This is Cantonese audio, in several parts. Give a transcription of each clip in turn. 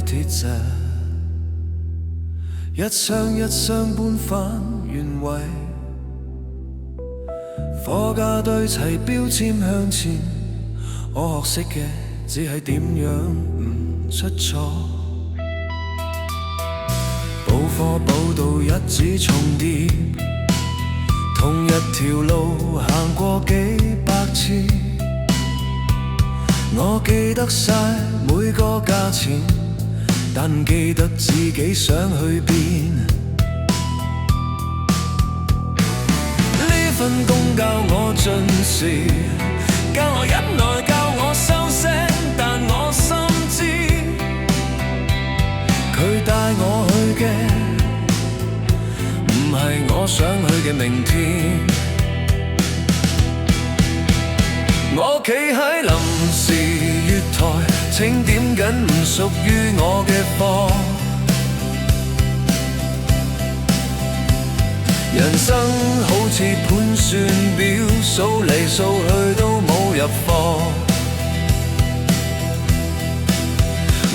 鐵石，一箱一箱搬返原位，貨架對齊標籤向前，我學識嘅只係點樣唔出錯。補課補到一紙重疊，同一條路行過幾百次，我記得晒每個價錢，但唔記得自己想去邊。呢份工教我盡時，教我忍耐，教我收聲，但我心知佢帶我去嘅唔係我想去嘅明天。我企喺臨時月台，請點緊唔屬於我嘅課。人生好似盤算表，數嚟數去都冇入貨。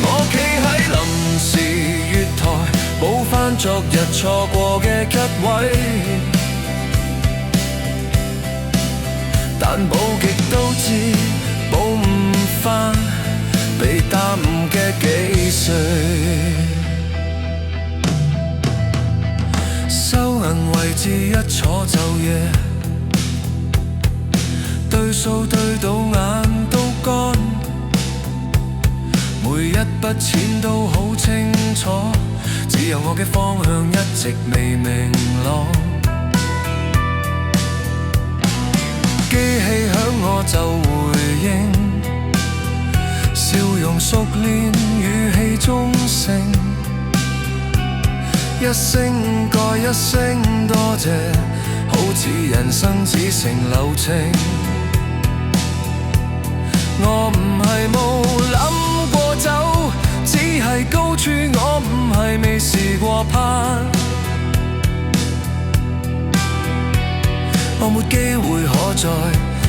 我企喺臨時月台，補返昨日錯過嘅吉位，但補極都知補唔返被耽誤嘅幾歲。收銀位置一坐就夜，對數對到眼都乾，每一筆錢都好清楚，只有我嘅方向一直未明朗。機器響我就回應，笑容熟練，語氣中性，一聲蓋一聲多謝，好似人生只成流程。我唔係冇諗過走，只係高處我唔係未試過攀。我沒機會可在，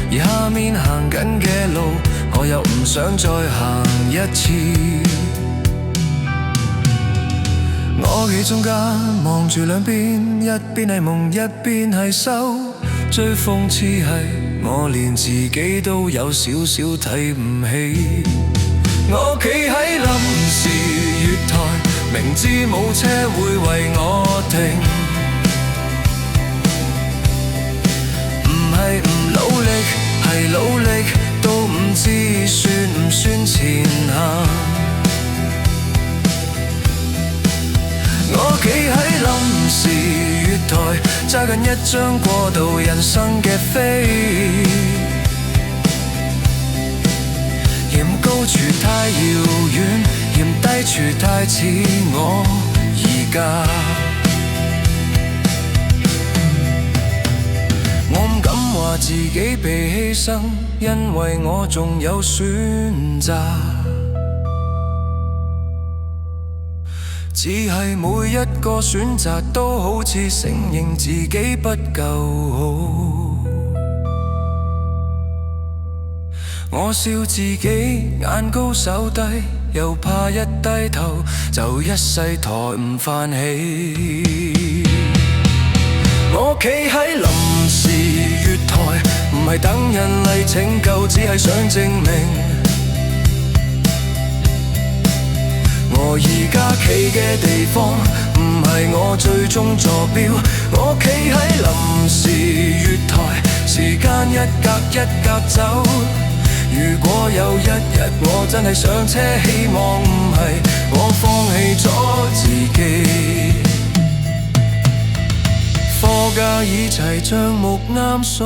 而下面行緊嘅路，我又唔想再行一次。我企中間望住兩邊，一邊係夢，一邊係收。最諷刺係我連自己都有少少睇唔起。我企喺臨時月台，明知冇車會為我停，唔係唔努力，係努力都唔知算唔算前行。我企喺臨時月台，揸緊一張過渡人生嘅飛，嫌高處太遙遠，嫌低處太似我而家。我唔敢話自己被犧牲，因為我仲有選擇。只係每一個選擇都好似承認自己不夠好。我笑自己眼高手低，又怕一低頭就一世抬唔返起。我企喺臨時月台，唔係等人嚟拯救，只係想證明我而家企嘅地方唔係我最終坐標。我企喺臨時月台，時間一格一格走。如果有一日我真係上車，希望唔係我放棄咗自己。貨架已齊，帳目啱數，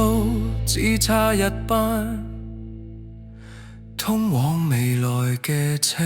只差一班通往未來嘅車。